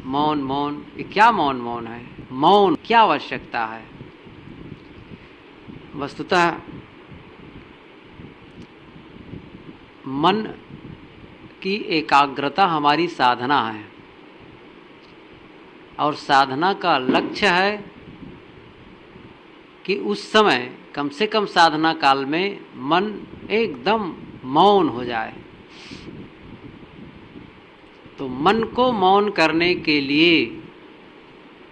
मौन मौन, ये क्या मौन मौन है? मौन क्या आवश्यकता है? वस्तुतः मन की एकाग्रता हमारी साधना है, और साधना का लक्ष्य है कि उस समय कम से कम साधना काल में मन एकदम मौन हो जाए। तो मन को मौन करने के लिए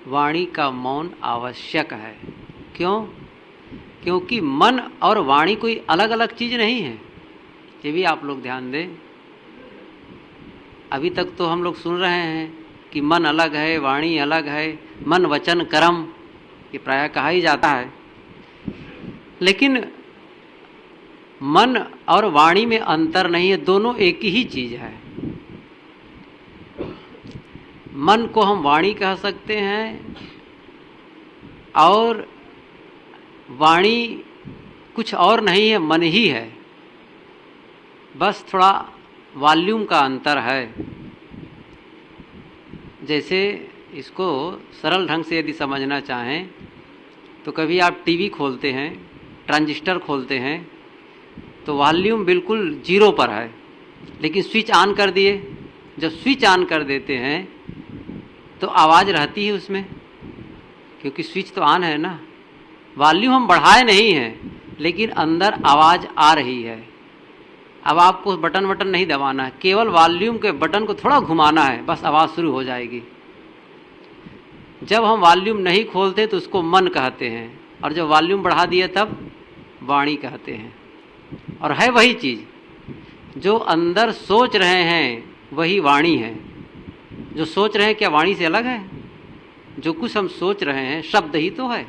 वाणी का मौन आवश्यक है। क्यों? क्योंकि मन और वाणी कोई अलग अलग चीज नहीं है। ये भी आप लोग ध्यान दें। अभी तक तो हम लोग सुन रहे हैं कि मन अलग है, वाणी अलग है, मन वचन कर्म, ये प्रायः कहा ही जाता है। लेकिन मन और वाणी में अंतर नहीं है, दोनों एक ही चीज है। मन को हम वाणी कह सकते हैं, और वाणी कुछ और नहीं है, मन ही है। बस थोड़ा वॉल्यूम का अंतर है। जैसे इसको सरल ढंग से यदि समझना चाहें तो कभी आप टीवी खोलते हैं, ट्रांजिस्टर खोलते हैं, तो वॉल्यूम बिल्कुल जीरो पर है, लेकिन स्विच ऑन कर दिए, जब स्विच ऑन कर देते हैं तो आवाज़ रहती है उसमें, क्योंकि स्विच तो ऑन है ना। वॉल्यूम हम बढ़ाए नहीं हैं, लेकिन अंदर आवाज़ आ रही है। अब आपको बटन नहीं दबाना है, केवल वॉल्यूम के बटन को थोड़ा घुमाना है, बस आवाज़ शुरू हो जाएगी। जब हम वॉल्यूम नहीं खोलते तो उसको मन कहते हैं, और जब वॉल्यूम बढ़ा दिए तब वाणी कहते हैं। और है वही चीज़, जो अंदर सोच रहे हैं वही वाणी है। जो सोच रहे हैं क्या वाणी से अलग है? जो कुछ हम सोच रहे हैं शब्द ही तो है।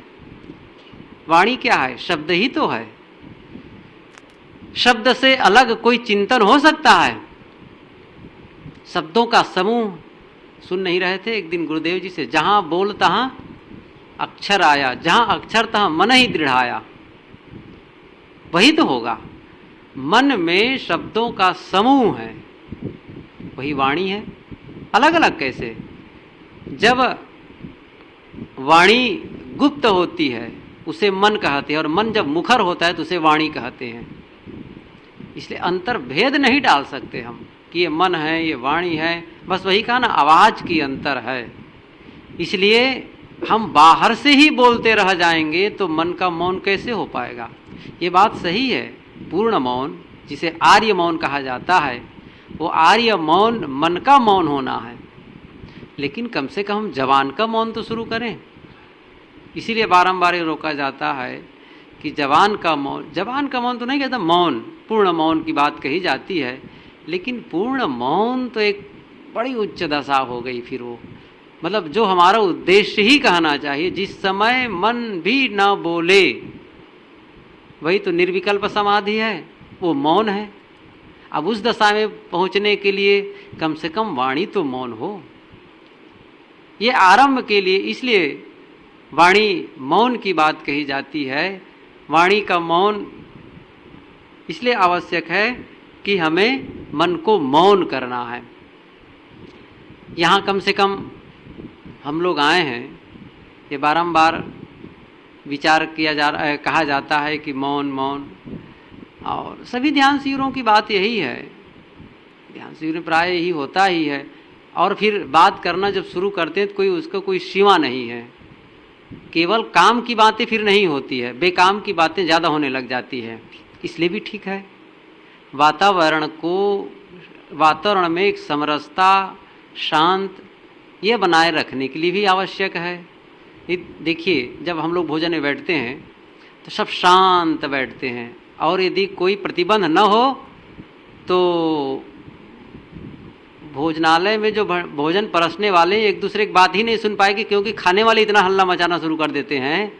वाणी क्या है? शब्द ही तो है। शब्द से अलग कोई चिंतन हो सकता है? शब्दों का समूह। सुन नहीं रहे थे एक दिन गुरुदेव जी से, जहां बोल तहां अक्षर आया, जहां अक्षर तहां मन ही दृढ़ाया। वही तो होगा। मन में शब्दों का समूह है, वही वाणी है। अलग अलग कैसे? जब वाणी गुप्त होती है उसे मन कहते हैं, और मन जब मुखर होता है तो उसे वाणी कहते हैं। इसलिए अंतर भेद नहीं डाल सकते हम कि ये मन है, ये वाणी है। बस वही कहा ना, आवाज़ की अंतर है। इसलिए हम बाहर से ही बोलते रह जाएंगे तो मन का मौन कैसे हो पाएगा? ये बात सही है। पूर्ण मौन, जिसे आर्य मौन कहा जाता है, वो आर्य मौन मन का मौन होना है। लेकिन कम से कम जबान का मौन तो शुरू करें। इसीलिए बारंबार ये रोका जाता है कि जबान का मौन तो नहीं कहता, मौन, पूर्ण मौन की बात कही जाती है। लेकिन पूर्ण मौन तो एक बड़ी उच्च दशा हो गई। फिर वो मतलब जो हमारा उद्देश्य ही कहना चाहिए, जिस समय मन भी न बोले, वही तो निर्विकल्प समाधि है, वो मौन है। अब उस दशा में पहुंचने के लिए कम से कम वाणी तो मौन हो। ये आरंभ के लिए इसलिए वाणी मौन की बात कही जाती है। वाणी का मौन इसलिए आवश्यक है कि हमें मन को मौन करना है। यहाँ कम से कम हम लोग आए हैं, ये बारंबार विचार किया जा रहा है, कहा जाता है कि मौन मौन, और सभी ध्यान शिविरों की बात यही है। ध्यान शिविर में प्राय यही होता ही है। और फिर बात करना जब शुरू करते हैं तो उसका कोई सीमा नहीं है। केवल काम की बातें फिर नहीं होती है, बेकाम की बातें ज़्यादा होने लग जाती है। इसलिए भी ठीक है, वातावरण में एक समरसता, शांत, ये बनाए रखने के लिए भी आवश्यक है। देखिए, जब हम लोग भोजन में बैठते हैं तो सब शांत बैठते हैं, और यदि कोई प्रतिबंध न हो तो भोजनालय में जो भोजन परसने वाले एक दूसरे की बात ही नहीं सुन पाएंगे, क्योंकि खाने वाले इतना हल्ला मचाना शुरू कर देते हैं।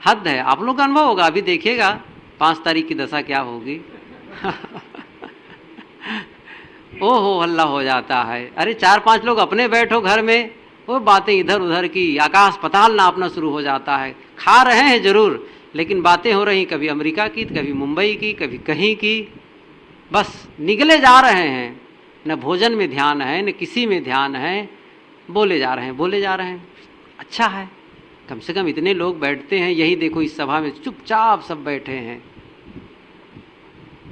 हद है। आप लोग का अनुभव होगा, अभी देखिएगा 5 तारीख की दशा क्या होगी। ओहो, हल्ला हो जाता है। अरे 4-5 लोग अपने बैठो घर में, वो बातें इधर उधर की, आकाश पताल नापना शुरू हो जाता है। खा रहे हैं जरूर, लेकिन बातें हो रही कभी अमेरिका की, कभी मुंबई की, कभी कहीं की। बस निगले जा रहे हैं, न भोजन में ध्यान है, न किसी में ध्यान है। बोले जा रहे हैं बोले जा रहे हैं। अच्छा है, कम से कम इतने लोग बैठते हैं, यही देखो इस सभा में चुपचाप सब बैठे हैं।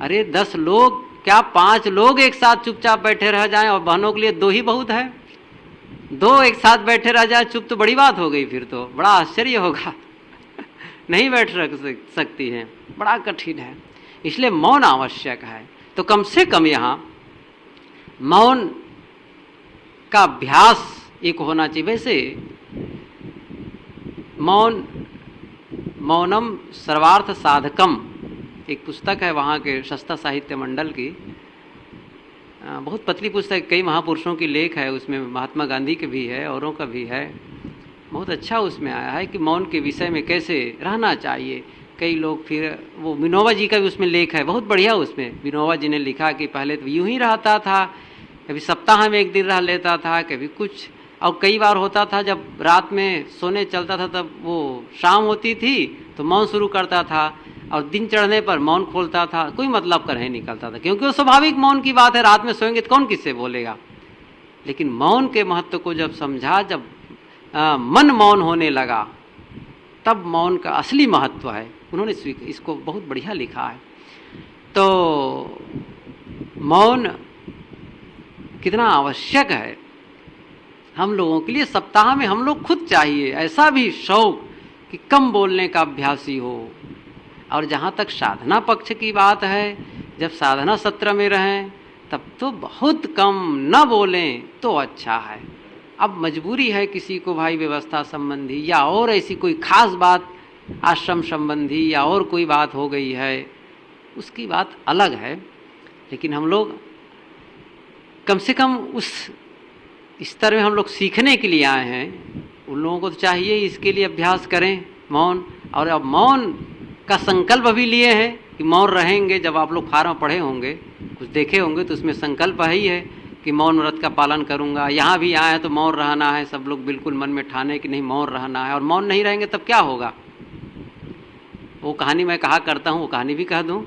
अरे 10 लोग क्या 5 लोग एक साथ चुपचाप बैठे रह जाएं, और बहनों के लिए 2 ही बहुत है। 2 एक साथ बैठे रह जाए चुप तो बड़ी बात हो गई, फिर तो बड़ा आश्चर्य होगा। नहीं बैठ सकती हैं, बड़ा कठिन है। इसलिए मौन आवश्यक है। तो कम से कम यहाँ मौन का अभ्यास एक होना चाहिए। वैसे मौनम सर्वार्थ साधकम एक पुस्तक है वहाँ के शस्ता साहित्य मंडल की, बहुत पतली पुस्तक, कई महापुरुषों की लेख है उसमें, महात्मा गांधी के भी है, औरों का भी है। बहुत अच्छा उसमें आया है कि मौन के विषय में कैसे रहना चाहिए। कई लोग, फिर वो विनोबा जी का भी उसमें लेख है, बहुत बढ़िया। उसमें विनोबा जी ने लिखा कि पहले तो यूं ही रहता था, कभी सप्ताह में 1 दिन रह लेता था, कभी कुछ, और कई बार होता था जब रात में सोने चलता था तब वो शाम होती थी तो मौन शुरू करता था, और दिन चढ़ने पर मौन खोलता था। कोई मतलब का नहीं निकलता था, क्योंकि वो स्वाभाविक मौन की बात है, रात में सोएंगे तो कौन किससे बोलेगा। लेकिन मौन के महत्व को जब समझा, जब मन मौन होने लगा, तब मौन का असली महत्व है। उन्होंने इसको बहुत बढ़िया लिखा है। तो मौन कितना आवश्यक है हम लोगों के लिए। सप्ताह में हम लोग खुद चाहिए ऐसा भी शौक कि कम बोलने का अभ्यासी हो। और जहाँ तक साधना पक्ष की बात है, जब साधना सत्र में रहें तब तो बहुत कम न बोलें तो अच्छा है। अब मजबूरी है किसी को भाई व्यवस्था संबंधी या और ऐसी कोई खास बात, आश्रम संबंधी या और कोई बात हो गई है, उसकी बात अलग है। लेकिन हम लोग कम से कम उस स्तर में हम लोग सीखने के लिए आए हैं। उन लोगों को तो चाहिए इसके लिए अभ्यास करें मौन। और अब मौन का संकल्प भी लिए हैं कि मौन रहेंगे। जब आप लोग फार्म पढ़े होंगे, कुछ देखे होंगे, तो उसमें संकल्प ही है कि मौन व्रत का पालन करूंगा। यहाँ भी आए हैं तो मौन रहना है, सब लोग बिल्कुल मन में ठाने कि नहीं मौन रहना है। और मौन नहीं रहेंगे तब क्या होगा। वो कहानी मैं कहा करता हूँ, वो कहानी भी कह दूँ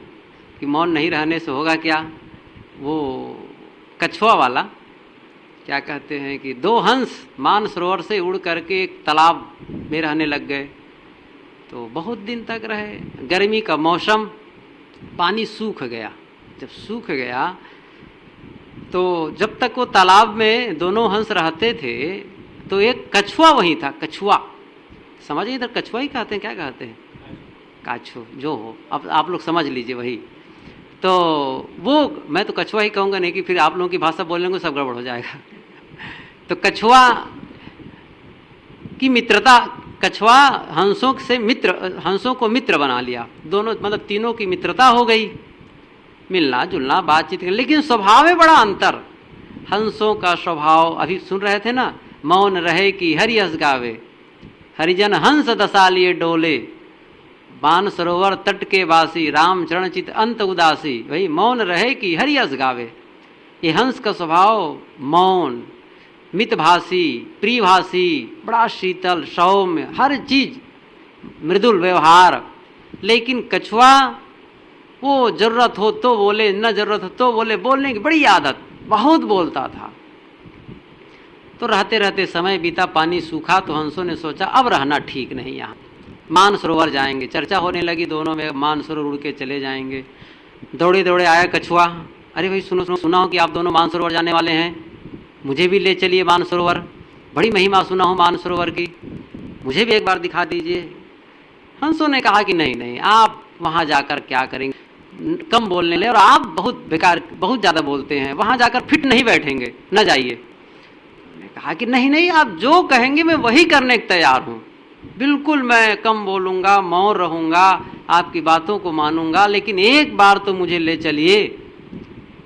कि मौन नहीं रहने से होगा क्या। वो कछुआ वाला क्या कहते हैं कि 2 हंस मानसरोवर से उड़ करके एक तालाब में रहने लग गए। तो बहुत दिन तक रहे। गर्मी का मौसम, पानी सूख गया। जब सूख गया तो जब तक वो तालाब में दोनों हंस रहते थे तो एक कछुआ वहीं था। कछुआ समझिए, इधर कछुआ ही कहते हैं, क्या कहते हैं, काछू जो हो, अब आप लोग समझ लीजिए वही। तो वो, मैं तो कछुआ ही कहूँगा, नहीं कि फिर आप लोगों की भाषा बोलेंगे सब गड़बड़ हो जाएगा। तो कछुआ की मित्रता, कछुआ हंसों से मित्र, हंसों को मित्र बना लिया। दोनों मतलब तीनों की मित्रता हो गई, मिलना जुलना बातचीत। लेकिन स्वभाव में बड़ा अंतर। हंसों का स्वभाव, अभी सुन रहे थे ना, मौन रहे कि हरि हंस गावे, हरिजन हंस दशा लिए डोले, बान सरोवर तट के वासी, राम चरण चित अंत उदासी। भाई मौन रहे कि हरि हंस गावे। ये हंस का स्वभाव मौन, मितभाषी, प्रियभाषी, बड़ा शीतल सौम्य, हर चीज मृदुल व्यवहार। लेकिन कछुआ वो जरूरत हो तो बोले, न जरूरत हो तो बोले, बोलने की बड़ी आदत, बहुत बोलता था। तो रहते रहते समय बीता, पानी सूखा तो हंसों ने सोचा अब रहना ठीक नहीं, यहाँ मानसरोवर जाएंगे। चर्चा होने लगी दोनों में, मानसरोवर उड़ के चले जाएंगे। दौड़े दौड़े आया कछुआ, अरे भाई सुना हो कि आप दोनों मानसरोवर जाने वाले हैं, मुझे भी ले चलिए मानसरोवर, बड़ी महिमा सुना हूँ मानसरोवर की, मुझे भी एक बार दिखा दीजिए। हंसों ने कहा कि नहीं नहीं, आप वहाँ जाकर क्या करेंगे, कम बोलने लगे, और आप बहुत बेकार, बहुत ज़्यादा बोलते हैं, वहाँ जाकर फिट नहीं बैठेंगे, न जाइए। कहा कि नहीं नहीं, आप जो कहेंगे मैं वही करने को तैयार हूँ, बिल्कुल मैं कम बोलूँगा, मौन रहूँगा, आपकी बातों को मानूंगा, लेकिन एक बार तो मुझे ले चलिए।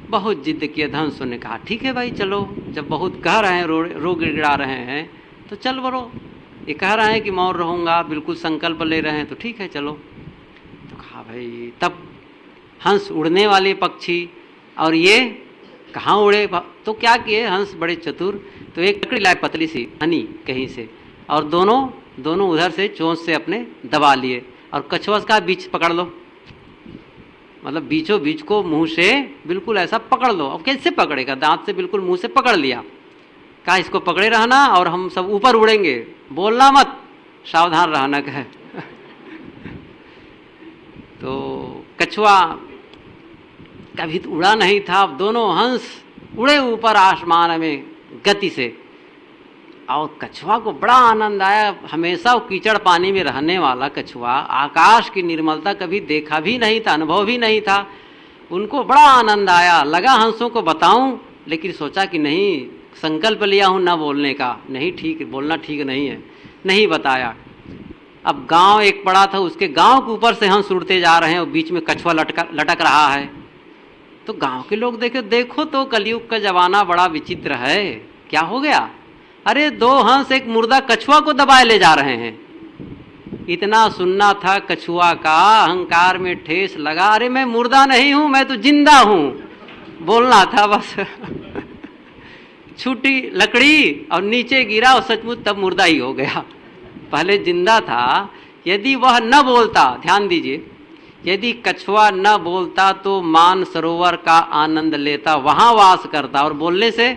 बहुत जिद किया। हंसों ने कहा ठीक है भाई चलो, जब बहुत कह रहे हैं, रो गिड़गिड़ा रहे हैं तो चल बरो, ये कह रहे हैं कि मौन रहूँगा, बिल्कुल संकल्प ले रहे हैं, तो ठीक है चलो। तो कहा भाई, तब हंस उड़ने वाले पक्षी, और ये कहाँ उड़े। तो क्या किए हंस बड़े चतुर, तो एक लकड़ी लाए पतली सी हनी कहीं से, और दोनों उधर से चोंच से अपने दबा लिए, और कछुआ का बीच पकड़ लो, मतलब बीचों बीच को मुंह से बिल्कुल ऐसा पकड़ लो। अब कैसे पकड़ेगा, दांत से बिल्कुल मुंह से पकड़ लिया। कहा इसको पकड़े रहना और हम सब ऊपर उड़ेंगे, बोलना मत, सावधान रहना कहे। तो कछुआ कभी तो उड़ा नहीं था, अब दोनों हंस उड़े ऊपर आसमान में गति से। और कछुआ को बड़ा आनंद आया, हमेशा वो कीचड़ पानी में रहने वाला कछुआ, आकाश की निर्मलता कभी देखा भी नहीं था, अनुभव भी नहीं था। उनको बड़ा आनंद आया, लगा हंसों को बताऊं, लेकिन सोचा कि नहीं, संकल्प लिया हूं न बोलने का, नहीं ठीक, बोलना ठीक नहीं है, नहीं बताया। अब गांव एक पड़ा था, उसके गांव के ऊपर से हंस उड़ते जा रहे हैं और बीच में कछुआ लटक रहा है। तो गांव के लोग देखे, देखो तो कलयुग का जमाना बड़ा विचित्र है, क्या हो गया? अरे दो हंस एक मुर्दा कछुआ को दबाए ले जा रहे हैं। इतना सुनना था कछुआ का, अहंकार में ठेस लगा, अरे मैं मुर्दा नहीं हूं, मैं तो जिंदा हूं, बोलना था बस। छूटी लकड़ी और नीचे गिरा और सचमुच तब मुर्दा ही हो गया। पहले जिंदा था। यदि वह न बोलता, ध्यान दीजिए, यदि कछुआ न बोलता तो मान सरोवर का आनंद लेता, वहां वास करता, और बोलने से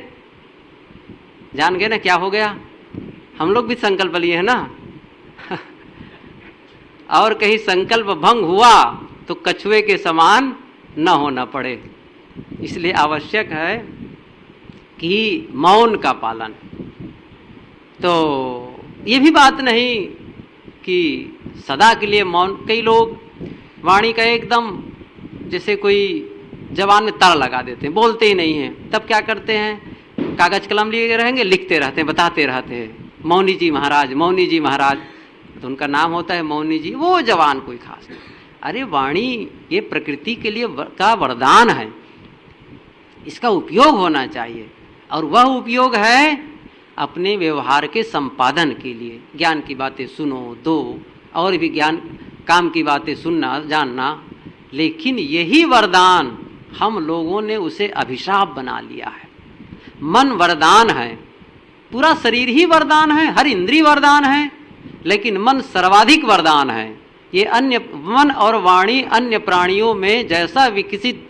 जान गए ना क्या हो गया? हम लोग भी संकल्प लिए हैं ना। और कहीं संकल्प भंग हुआ तो कछुए के समान न होना पड़े। इसलिए आवश्यक है कि मौन का पालन। तो ये भी बात नहीं कि सदा के लिए मौन, कई लोग वाणी का एकदम जैसे कोई जबान में ताला लगा देते हैं, बोलते ही नहीं हैं। तब क्या करते हैं? कागज कलम लिए रहेंगे, लिखते रहते हैं, बताते रहते हैं, मौनी जी महाराज, मौनी जी महाराज, तो उनका नाम होता है मौनी जी, वो जवान कोई खास नहीं। अरे वाणी ये प्रकृति के लिए का वरदान है, इसका उपयोग होना चाहिए, और वह उपयोग है अपने व्यवहार के संपादन के लिए। ज्ञान की बातें सुनो, दो, और भी ज्ञान काम की बातें सुनना जानना, लेकिन यही वरदान हम लोगों ने उसे अभिशाप बना लिया है। मन वरदान है, पूरा शरीर ही वरदान है, हर इंद्रिय वरदान है, लेकिन मन सर्वाधिक वरदान है। ये अन्य मन और वाणी अन्य प्राणियों में जैसा विकसित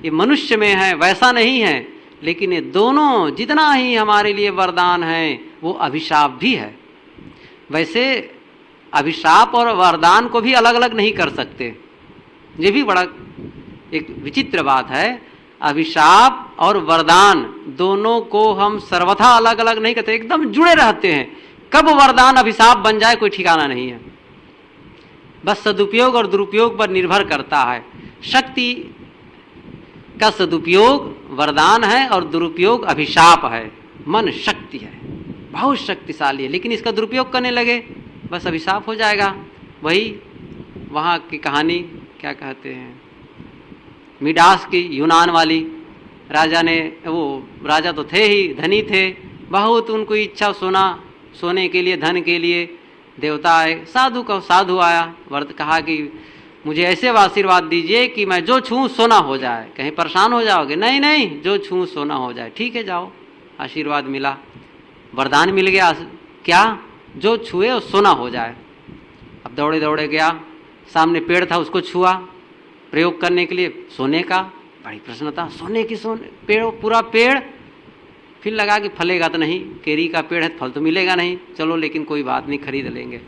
ये मनुष्य में है वैसा नहीं है, लेकिन ये दोनों जितना ही हमारे लिए वरदान है वो अभिशाप भी है। वैसे अभिशाप और वरदान को भी अलग अलग नहीं कर सकते, ये भी बड़ा एक विचित्र बात है। अभिशाप और वरदान दोनों को हम सर्वथा अलग अलग नहीं करते, एकदम जुड़े रहते हैं। कब वरदान अभिशाप बन जाए कोई ठिकाना नहीं है, बस सदुपयोग और दुरुपयोग पर निर्भर करता है। शक्ति का सदुपयोग वरदान है और दुरुपयोग अभिशाप है। मन शक्ति है, बहुत शक्तिशाली है, लेकिन इसका दुरुपयोग करने लगे बस अभिशाप हो जाएगा। वही वहाँ की कहानी क्या कहते हैं, मिडास की, यूनान वाली। राजा ने, वो राजा तो थे ही, धनी थे, बहुत उनको इच्छा सोने के लिए, धन के लिए। देवता आए, साधु आया, वर्त कहा कि मुझे ऐसे आशीर्वाद दीजिए कि मैं जो छूँ सोना हो जाए। कहीं परेशान हो जाओगे? नहीं नहीं, जो छूँ सोना हो जाए। ठीक है जाओ। आशीर्वाद मिला, वरदान मिल गया। क्या? जो छुए वो सोना हो जाए। अब दौड़े दौड़े गया, सामने पेड़ था, उसको छुआ प्रयोग करने के लिए सोने का। बड़ी प्रसन्नता, सोने की पेड़, पूरा पेड़। फिर लगा कि फलेगा तो नहीं, केरी का पेड़ है, फल तो मिलेगा नहीं, चलो लेकिन कोई बात नहीं, खरीद लेंगे।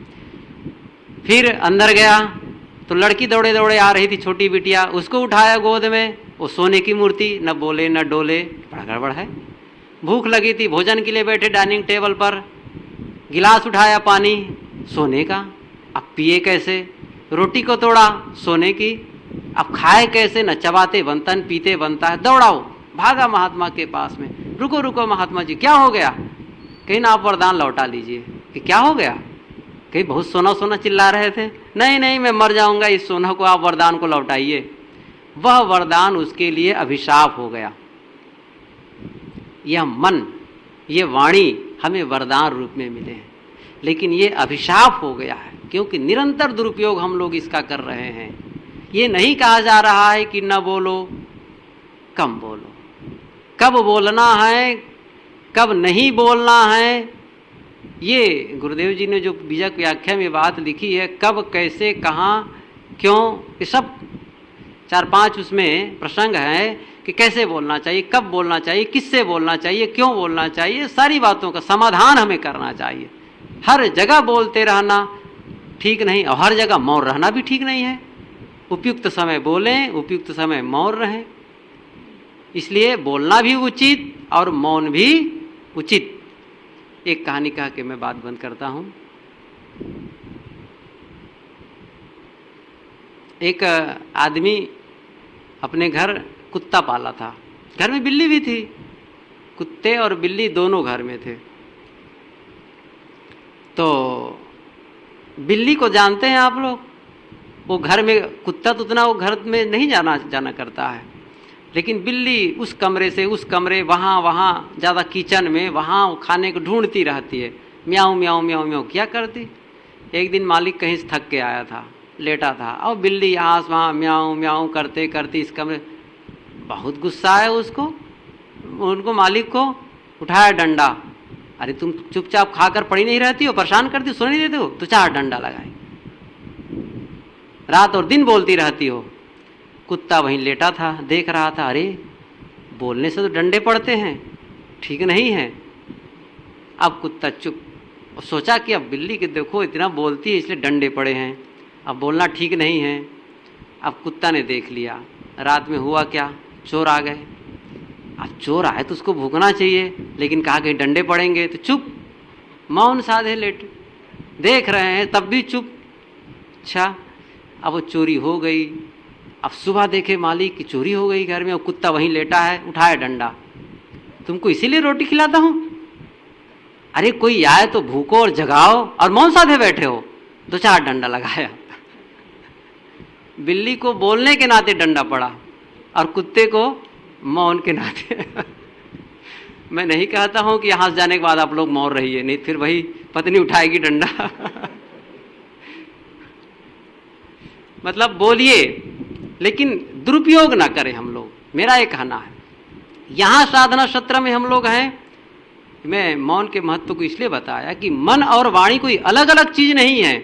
फिर अंदर गया तो लड़की दौड़े दौड़े आ रही थी, छोटी बिटिया, उसको उठाया गोद में। वो सोने की मूर्ति, न बोले न डोले, बड़ा गड़बड़ है। भूख लगी थी, भोजन के लिए बैठे डाइनिंग टेबल पर, गिलास उठाया पानी, सोने का। अब पिए कैसे? रोटी को तोड़ा, सोने की। अब खाए कैसे? न चबाते बनता न पीते बनता है। दौड़ाओ, भागा महात्मा के पास में। रुको रुको महात्मा जी, क्या हो गया? कहीं ना आप वरदान लौटा लीजिए। कि क्या हो गया? कहीं बहुत सोना सोना चिल्ला रहे थे। नहीं नहीं, मैं मर जाऊंगा, इस सोना को आप वरदान को लौटाइए। वह वरदान उसके लिए अभिशाप हो गया। यह मन, ये वाणी हमें वरदान रूप में मिले हैं, लेकिन ये अभिशाप हो गया है, क्योंकि निरंतर दुरुपयोग हम लोग इसका कर रहे हैं। ये नहीं कहा जा रहा है कि न बोलो, कम बोलो। कब बोलना है, कब नहीं बोलना है, ये गुरुदेव जी ने जो बीजक व्याख्या में बात लिखी है, कब कैसे कहाँ क्यों, ये सब 4-5 उसमें प्रसंग हैं कि कैसे बोलना चाहिए, कब बोलना चाहिए, किससे बोलना चाहिए, क्यों बोलना चाहिए, सारी बातों का समाधान हमें करना चाहिए। हर जगह बोलते रहना ठीक नहीं और हर जगह मौन रहना भी ठीक नहीं है। उपयुक्त समय बोलें, उपयुक्त समय मौन रहें। इसलिए बोलना भी उचित और मौन भी उचित। एक कहानी कह के मैं बात बंद करता हूं। एक आदमी अपने घर कुत्ता पाला था, घर में बिल्ली भी थी, कुत्ते और बिल्ली दोनों घर में थे। तो बिल्ली को जानते हैं आप लोग, वो घर में, कुत्ता तो उतना वो घर में नहीं जाना करता है, लेकिन बिल्ली उस कमरे से उस कमरे, वहाँ ज़्यादा किचन में, वहाँ खाने को ढूंढती रहती है, म्याऊं म्याऊं म्याऊं म्याऊं क्या करती। एक दिन मालिक कहीं से थक के आया था, लेटा था, और बिल्ली यहाँ से वहाँ म्याऊं म्याऊं करते करते इस कमरे, बहुत गुस्सा आया उसको, उनको मालिक को उठाया डंडा। अरे तुम चुपचाप खाकर पड़ी नहीं रहती हो, परेशान करती हो, सुन नहीं देते हो, तो 4 डंडा लगाए, रात और दिन बोलती रहती हो। कुत्ता वहीं लेटा था, देख रहा था, अरे बोलने से तो डंडे पड़ते हैं, ठीक नहीं है। अब कुत्ता चुप, सोचा कि अब बिल्ली के देखो इतना बोलती है इसलिए डंडे पड़े हैं, अब बोलना ठीक नहीं है। अब कुत्ता ने देख लिया। रात में हुआ क्या, चोर आ गए। अब चोर आए तो उसको भूखना चाहिए, लेकिन कहा कि डंडे पड़ेंगे, तो चुप, मौन साधे लेटे, देख रहे हैं तब भी चुप। अच्छा, अब वो चोरी हो गई। अब सुबह देखे मालिक की चोरी हो गई घर में, और कुत्ता वहीं लेटा है, उठाया डंडा, तुमको इसीलिए रोटी खिलाता हूं, अरे कोई आए तो भूखो और जगाओ और मौन साधे बैठे हो। 2-4 डंडा लगाया। बिल्ली को बोलने के नाते डंडा पड़ा और कुत्ते को मौन के नाते। मैं नहीं कहता हूं कि यहाँ से जाने के बाद आप लोग मौन रहिए, नहीं फिर वही पत्नी उठाएगी डंडा। मतलब बोलिए, लेकिन दुरुपयोग ना करें हम लोग, मेरा ये कहना है। यहाँ साधना सत्र में हम लोग हैं। मैं मौन के महत्व को इसलिए बताया कि मन और वाणी कोई अलग अलग चीज नहीं है।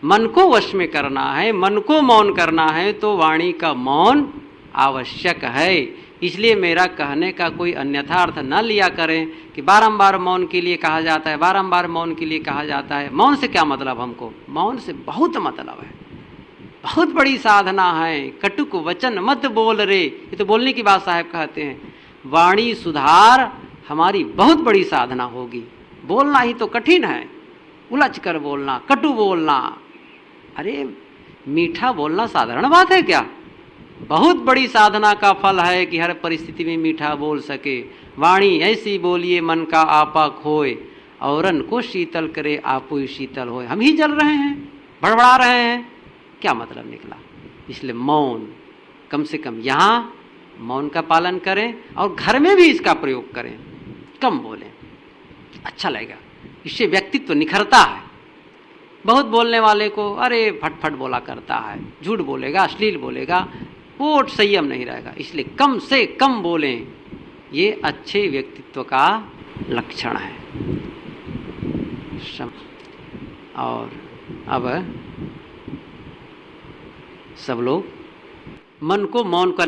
मन को वश में करना है, मन को मौन करना है, तो वाणी का मौन आवश्यक है। इसलिए मेरा कहने का कोई अन्यथा अर्थ न लिया करें कि बारंबार मौन के लिए कहा जाता है, बारंबार मौन के लिए कहा जाता है। मौन से क्या मतलब हमको? मौन से बहुत मतलब है, बहुत बड़ी साधना है। कटुक वचन मत बोल रे, ये तो बोलने की बात साहब कहते हैं। वाणी सुधार हमारी बहुत बड़ी साधना होगी। बोलना ही तो कठिन है, उलझ कर बोलना, कटु बोलना। अरे मीठा बोलना साधारण बात है क्या? बहुत बड़ी साधना का फल है कि हर परिस्थिति में मीठा बोल सके। वाणी ऐसी बोलिए मन का आपा खोए, औरन को शीतल करे आपो ही शीतल होए। हम ही जल रहे हैं, बड़बड़ा रहे हैं, क्या मतलब निकला? इसलिए मौन, कम से कम यहाँ मौन का पालन करें और घर में भी इसका प्रयोग करें। कम बोलें, अच्छा लगेगा, इससे व्यक्तित्व निखरता है। बहुत बोलने वाले को अरे फटफट बोला करता है, झूठ बोलेगा, अश्लील बोलेगा, वो संयम नहीं रहेगा। इसलिए कम से कम बोलें, ये अच्छे व्यक्तित्व का लक्षण है। और अब सब लोग मन को मौन कर